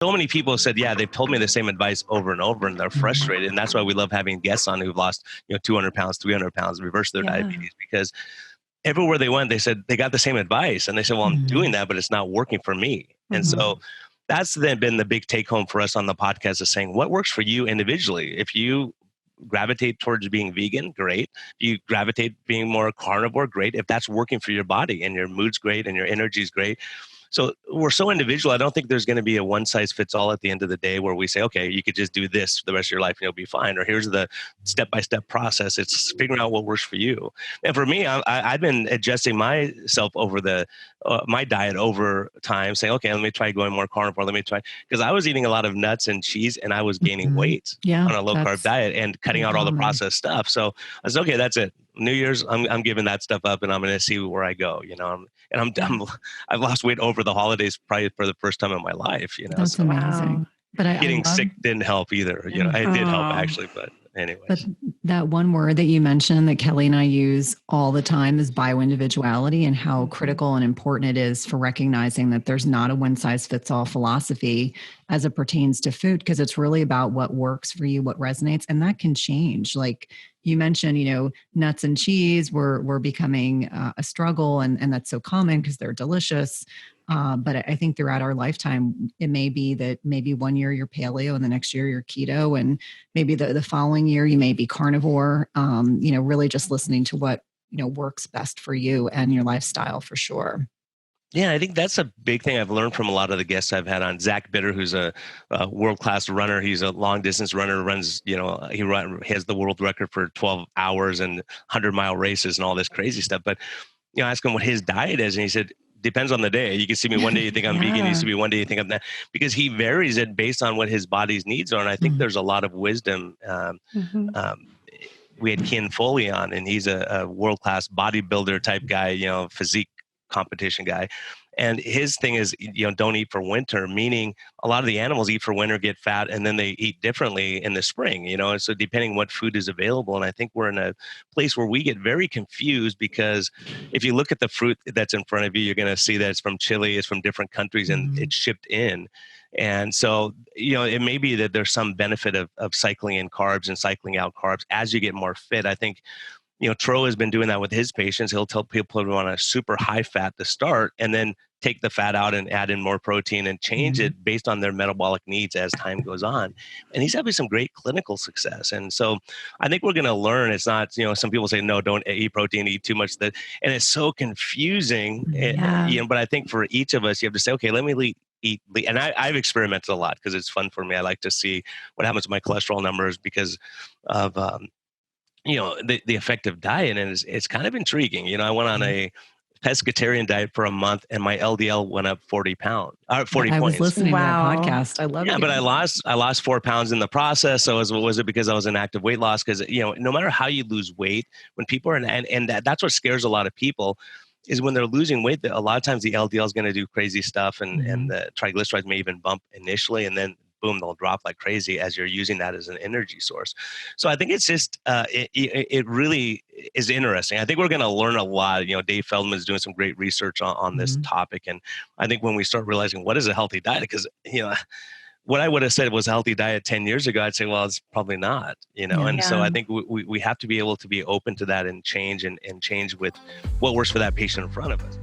So many people said, yeah, they've told me the same advice over and over, and they're frustrated. And that's why we love having guests on who've lost, 200 pounds, 300 pounds, reversed their diabetes, because everywhere they went, they said they got the same advice. And they said, well, I'm doing that, but it's not working for me. And so that's then been the big take home for us on the podcast, is saying what works for you individually. If you gravitate towards being vegan, great. If you gravitate being more carnivore, great. If that's working for your body and your mood's great and your energy's great. So we're so individual. I don't think there's going to be a one size fits all at the end of the day where we say, okay, you could just do this for the rest of your life and you'll be fine. Or here's the step-by-step process. It's figuring out what works for you. And for me, I've been adjusting myself over my diet over time, saying, okay, let me try going more carnivore. Let me try, because I was eating a lot of nuts and cheese and I was gaining weight on a low carb diet and cutting out all the processed stuff. So I said, okay, that's it. New Year's, I'm giving that stuff up and I'm going to see where I go, I've lost weight over the holidays probably for the first time in my life, That's amazing. But getting sick didn't help either. It did help actually, but anyways. But that one word that you mentioned that Kelly and I use all the time is bioindividuality, and how critical and important it is for recognizing that there's not a one size fits all philosophy as it pertains to food, because it's really about what works for you, what resonates, and that can change. Like you mentioned, nuts and cheese were becoming a struggle, and that's so common because they're delicious. But I think throughout our lifetime, it may be that maybe one year you're paleo and the next year you're keto, and maybe the following year you may be carnivore, really just listening to what, works best for you and your lifestyle for sure. Yeah, I think that's a big thing I've learned from a lot of the guests I've had on. Zach Bitter, who's a world-class runner. He's a long-distance runner, runs, he has the world record for 12 hours and 100-mile races and all this crazy stuff. But, I asked him what his diet is, and he said, depends on the day. You can see me one day you think I'm vegan, you see me one day you think I'm that, because he varies it based on what his body's needs are. And I think there's a lot of wisdom. We had Ken Foley on, and he's a world-class bodybuilder type guy, physique competition guy. And his thing is, don't eat for winter, meaning a lot of the animals eat for winter, get fat, and then they eat differently in the spring, and so depending what food is available. And I think we're in a place where we get very confused, because if you look at the fruit that's in front of you, you're going to see that it's from Chile, it's from different countries, and it's shipped in. And so, it may be that there's some benefit of cycling in carbs and cycling out carbs as you get more fit. I think Tro has been doing that with his patients. He'll tell people to want a super high fat to start, and then take the fat out and add in more protein and change it based on their metabolic needs as time goes on. And he's having some great clinical success. And so I think we're going to learn. It's not, some people say, no, don't eat protein, eat too much. And it's so confusing. But I think for each of us, you have to say, okay, let me eat. And I've experimented a lot because it's fun for me. I like to see what happens to my cholesterol numbers because of, the effective diet. And it's kind of intriguing. I went on a pescatarian diet for a month, and my LDL went up 40 pounds. I was listening to that podcast. I love it. Yeah, but I lost 4 pounds in the process. So was it because I was in active weight loss? Because no matter how you lose weight, when people are and that's what scares a lot of people, is when they're losing weight. That a lot of times the LDL is going to do crazy stuff, and the triglycerides may even bump initially, and then boom, they'll drop like crazy as you're using that as an energy source. So I think it's just, it really is interesting. I think we're going to learn a lot. Dave Feldman is doing some great research on this topic. And I think when we start realizing what is a healthy diet, because, what I would have said was a healthy diet 10 years ago, I'd say, well, it's probably not, So I think we have to be able to be open to that and change with what works for that patient in front of us.